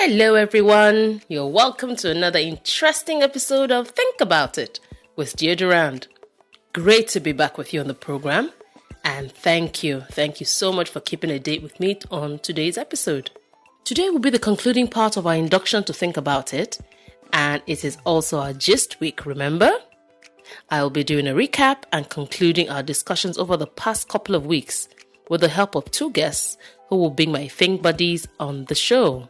Hello everyone, you're welcome to another interesting episode of Think About It with Dear Durand. Great to be back with you on the program, and thank you so much for keeping a date with me on today's episode. Today will be the concluding part of our induction to Think About It, and it is also our gist week, remember? I will be doing a recap and concluding our discussions over the past couple of weeks with the help of two guests who will be my Think Buddies on the show.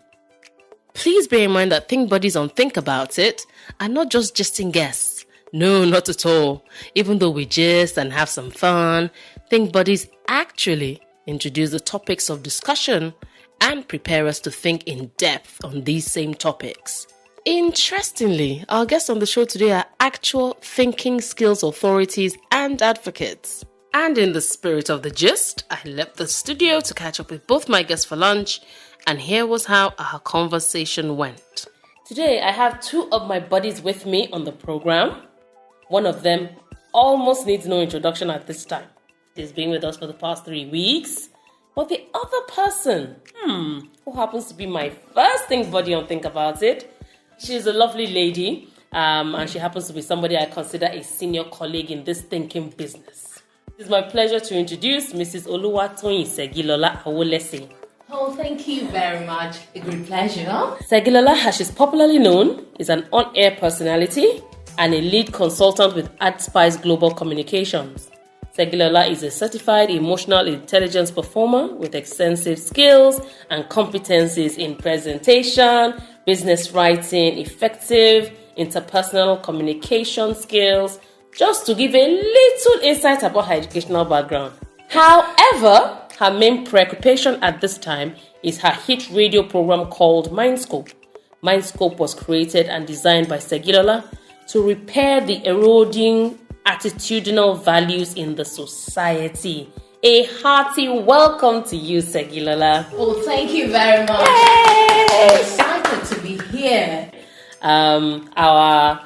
Please bear in mind that Think Buddies on Think About It are not just gisting guests. No, not at all. Even though we gist and have some fun, Think Buddies actually introduce the topics of discussion and prepare us to think in depth on these same topics. Interestingly, our guests on the show today are actual thinking skills authorities and advocates. And in the spirit of the gist, I left the studio to catch up with both my guests for lunch, and here was how our conversation went. Today, I have two of my buddies with me on the program. One of them almost needs no introduction at this time. He's been with us for the past 3 weeks. But the other person, who happens to be my first Think Buddy on Think About It, she's a lovely lady, and she happens to be somebody I consider a senior colleague in this thinking business. It's my pleasure to introduce Mrs. Oluwatoyin Segilola Awolese. Oh, thank you very much. A great pleasure. Segilola, as she's popularly known, is an on-air personality and a lead consultant with AdSpice Global Communications. Segilola is a certified emotional intelligence performer with extensive skills and competencies in presentation, business writing, effective interpersonal communication skills, just to give a little insight about her educational background. However, her main preoccupation at this time is her hit radio program called Mindscope. Mindscope was created and designed by Segilola to repair the eroding attitudinal values in the society. A hearty welcome to you, Segilola. Oh, thank you very much. I'm excited to be here. Our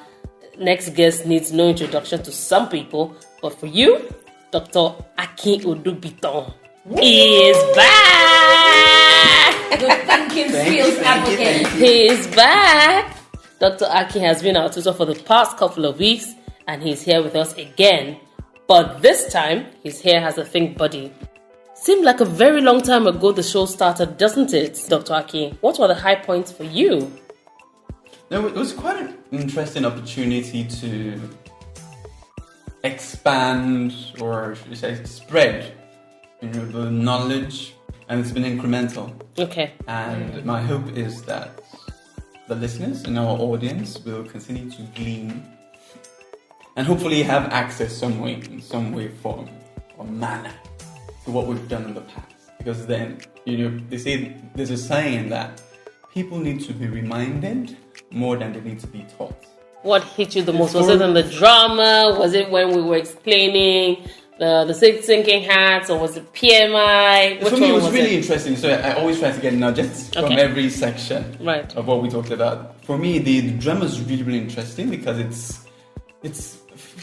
next guest needs no introduction to some people, but for you, Dr. Akin Odubiton is back. Good thinking skills advocate. He is back. Dr. Akin has been our tutor for the past couple of weeks, and he's here with us again. But this time, he's here as a Think Buddy. Seemed like a very long time ago the show started, doesn't it, Dr. Akin? What were the high points for you? It was quite an interesting opportunity to expand, or should I say spread, the knowledge, and it's been incremental. Okay. And my hope is that the listeners and our audience will continue to glean and hopefully have access some way, form, or manner to what we've done in the past. Because then, they say there's a saying that people need to be reminded more than they need to be taught. What hit you the most? Was it in the drama? Was it when we were explaining the six thinking hats, or was it PMI? For me, it was really interesting. So I always try to get nuggets from every section of what we talked about. For me, the drama is really, really interesting because it's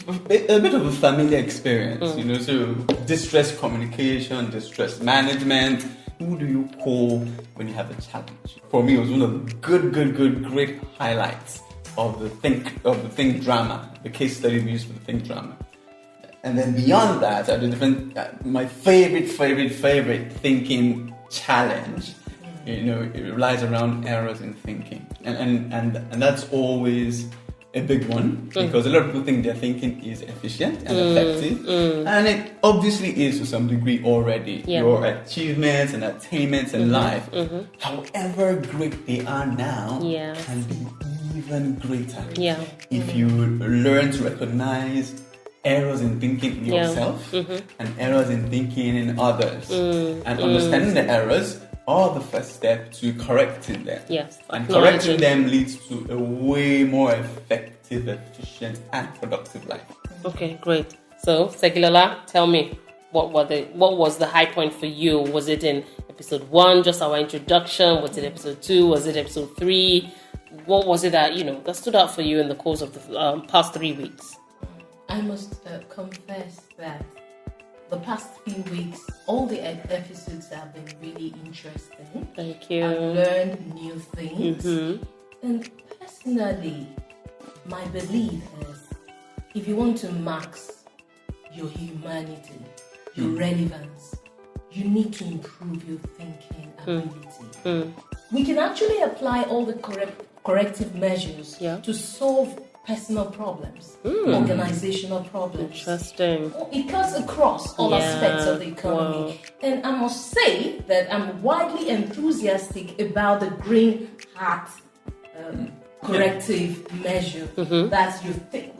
a bit of a familiar experience, so distress communication, distress management. Who do you call when you have a challenge? For me, it was one of the great highlights of the think drama, the case study we used for the think drama. And then beyond that, are the different. My favorite thinking challenge, it relies around errors in thinking, and that's always a big one because a lot of people think their thinking is efficient and effective, and it obviously is to some degree already. Your achievements and attainments in life, however great they are now, can be even greater if you learn to recognize errors in thinking in yourself and errors in thinking in others, and understanding the errors are the first step to correcting them. Yes. And correcting them leads to a way more effective, efficient, and productive life. Okay, great. So, Segilola, tell me, what was the high point for you? Was it in episode 1, just our introduction? Was it episode 2? Was it episode 3? What was it that that stood out for you in the course of the past 3 weeks? I must confess that the past few weeks, all the episodes have been really interesting. Thank you. I've learned new things. And personally, my belief is if you want to max your humanity, your relevance, you need to improve your thinking ability. We can actually apply all the corrective measures to solve personal problems, organizational problems. Interesting. It cuts across all aspects of the economy. Wow. And I must say that I'm widely enthusiastic about the green hat corrective measure that you think.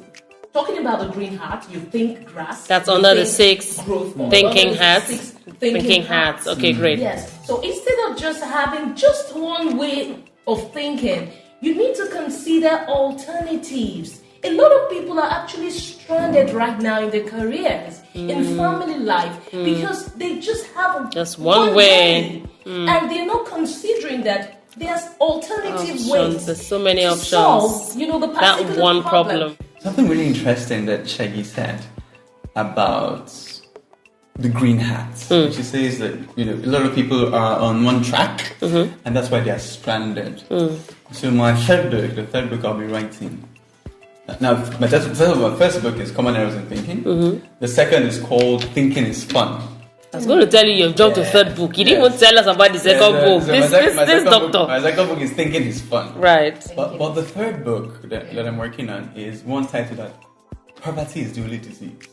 Talking about the green hat, you think grass. That's under the 6 growth thinking hats. Thinking hats. Okay, great. Yes. So instead of just having just one way of thinking, you need to consider alternatives. A lot of people are actually stranded right now in their careers, in family life, because they just have just one way. And they're not considering that there's alternative ways. There's so many options. Solve, the that one problem. Something really interesting that Shaggy said about the green hats, which he says that a lot of people are on one track, and that's why they are stranded. So my the third book I'll be writing. Now, my first book is Common Errors in Thinking. The second is called Thinking is Fun. I was going to tell you, you've jumped to third book. You didn't even tell us about the second book. So this doctor. My second book is Thinking is Fun. Right. But the third book that I'm working on is one titled that Poverty is the Only Disease.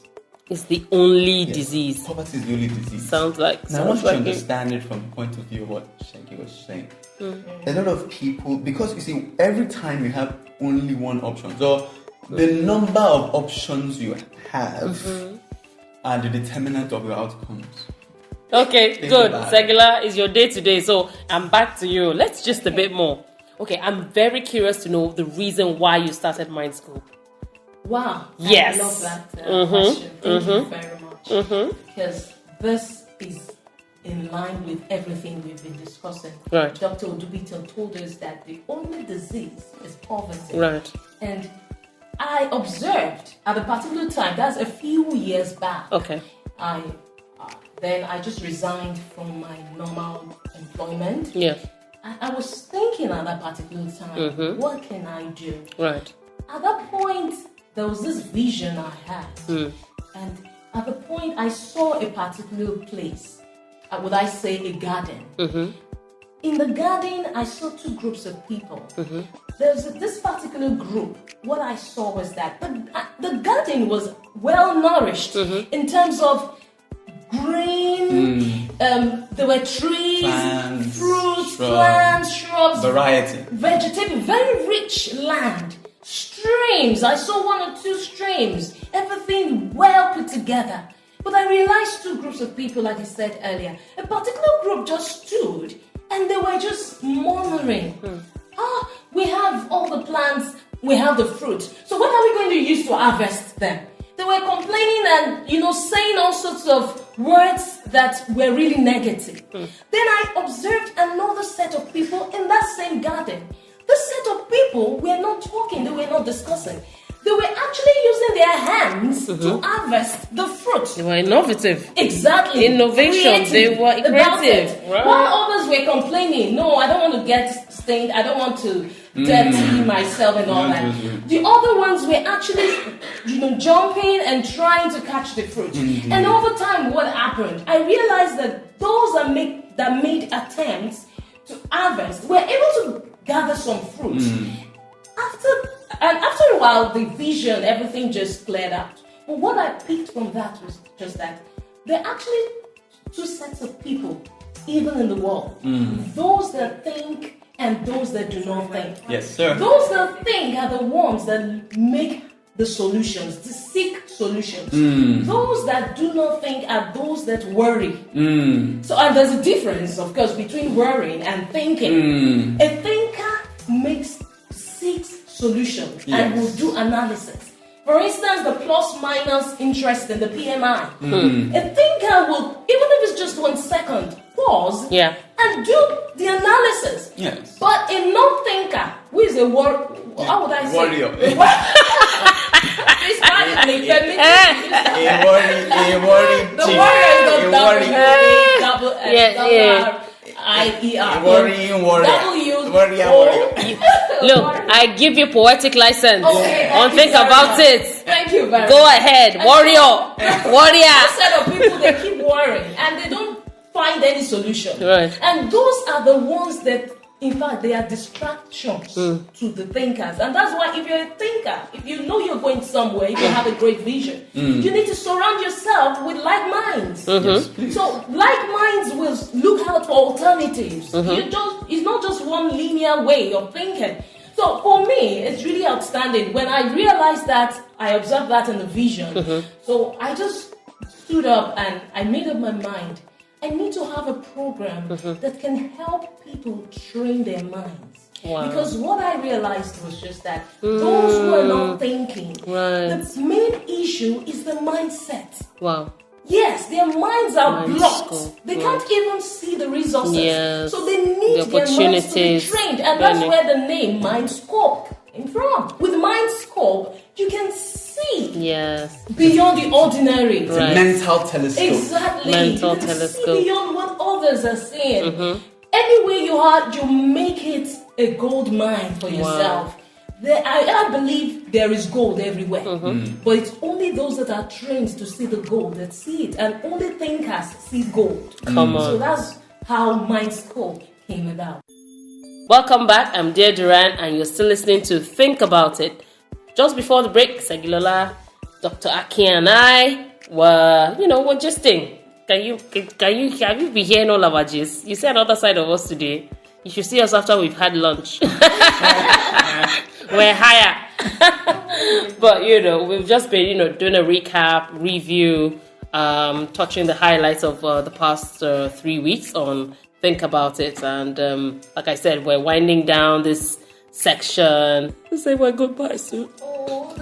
It's the only disease. Poverty is the only disease. Sounds like. Now I want you to understand it from the point of view of what Shaggy was saying. A lot of people, because you see, every time you have only one option, so the number of options you have are the determinant of your outcomes. Okay, good. Segula is your day today, so I'm back to you. Let's just a bit more. Okay, I'm very curious to know the reason why you started Mindscope. Wow. Yes. I love that question. Thank you very much. Because this is in line with everything we've been discussing. Right. Dr. Odubito told us that the only disease is poverty. Right. And I observed at a particular time, that's a few years back. Okay. Then I just resigned from my normal employment. Yeah. I was thinking at that particular time, what can I do? Right. At that point, there was this vision I had. And at the point, I saw a particular place. Would I say a garden? In the garden, I saw two groups of people. There's this particular group. What I saw was that the garden was well nourished in terms of green. There were trees, plants, fruits, plants, shrubs, variety, vegetable, very rich land. Streams. I saw 1 or 2 streams. Everything well put together. But I realized two groups of people, like I said earlier. A particular group just stood and they were just murmuring. We have all the plants, we have the fruit. So what are we going to use to harvest them? They were complaining and, saying all sorts of words that were really negative. Then I observed another set of people in that same garden. This set of people were not talking, they were not discussing. They were actually using their hands to harvest the fruit. They were innovative. Exactly. Innovation. They were creative. Right. While others were complaining, no, I don't want to get stained, I don't want to dirty myself and all that. The other ones were actually, jumping and trying to catch the fruit. And over time, what happened? I realized that those that made attempts to harvest were able to gather some fruit. After a while, the vision, everything just cleared out. But what I picked from that was just that there are actually two sets of people, even in the world. Those that think and those that do not think. Yes, sir. Those that think are the ones that make the solutions, to seek solutions. Those that do not think are those that worry. So and there's a difference, of course, between worrying and thinking. A thinker seeks solutions and will do analysis. For instance, the plus minus interest in the PMI. A thinker will, even if it's just 1 second, pause and do the analysis. Yes. But a non-thinker, who is a how would I say? Warrior. It's The warrior is not double I-E-R. Look, I give you poetic license. Okay, think about it. Thank you very much. Go ahead, warrior. A set of people, they keep worrying and they don't find any solution. Right. And those are the ones that, in fact, they are distractions to the thinkers. And that's why if you're a thinker, if you know you're going somewhere, if you have a great vision, you need to surround yourself with like minds. Mm-hmm. So like minds will look out for alternatives. It's not just one linear way of thinking. So for me, it's really outstanding. When I realized that, I observed that in the vision. So I just stood up and I made up my mind. I need to have a program that can help people train their minds. Wow. Because what I realized was just that those who are not thinking, the main issue is the mindset. Wow. Yes, their minds are blocked. They can't even see the resources. Yes. So they need their minds to be trained. And that's where the name Mindscope came from. With Mindscope, you can see beyond the ordinary. It's a mental telescope. Exactly. Mental you can telescope. See beyond what others are seeing. Anywhere you are, you make it a gold mine for yourself. I believe there is gold everywhere, but it's only those that are trained to see the gold that see it, and only thinkers see gold. Come on. So that's how Mindscope came about. Welcome back. I'm Dear Duran, and you're still listening to Think About It. Just before the break, Segilola, Dr. Aki, and I were gisting. Can you be hearing all of our gist? You see another side of us today. You should see us after we've had lunch. We're higher. But, we've just been, doing a recap, review, touching the highlights of the past 3 weeks on Think About It. And like I said, we're winding down this section. Let's say we're goodbyes soon.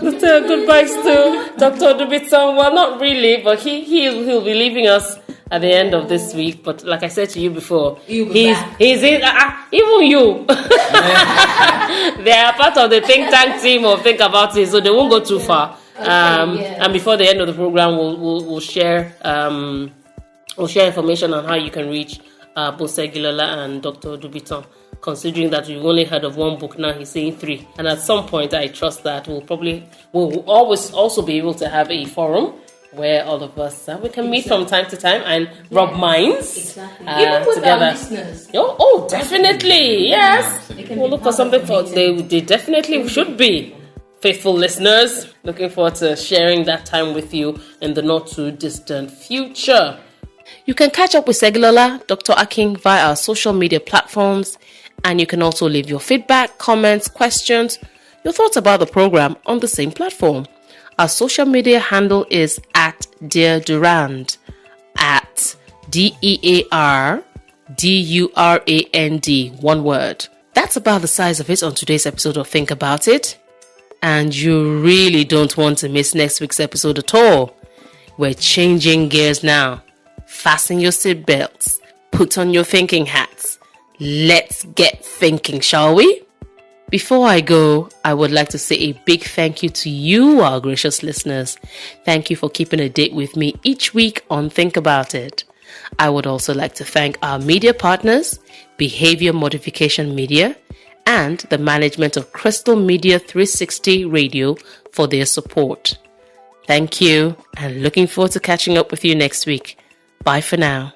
Let's say goodbyes to Dr. Dubiton. Well, not really, but he'll be leaving us at the end of this week. But like I said to you before, he's in, even you. They are part of the think tank team of Think About It, so they won't go too far. And before the end of the program, we'll share information on how you can reach both Segilola and Dr. Dubiton. Considering that we've only heard of one book, now he's saying 3. And at some point, I trust that we'll always also be able to have a forum where all of us we can meet from time to time and rub minds. Exactly. Even with together. Our listeners. Oh, definitely. Yes. We'll look for something for they definitely should be faithful listeners. Looking forward to sharing that time with you in the not too distant future. You can catch up with Segilola, Dr. Aking via our social media platforms, and you can also leave your feedback, comments, questions, your thoughts about the program on the same platform. Our social media handle is at Dear Durand, at DEARDURAND, one word. That's about the size of it on today's episode of Think About It. And you really don't want to miss next week's episode at all. We're changing gears now. Fasten your seatbelts. Put on your thinking hats. Let's get thinking, shall we? Before I go, I would like to say a big thank you to you, our gracious listeners. Thank you for keeping a date with me each week on Think About It. I would also like to thank our media partners, Behavior Modification Media, and the management of Crystal Media 360 Radio for their support. Thank you, and looking forward to catching up with you next week. Bye for now.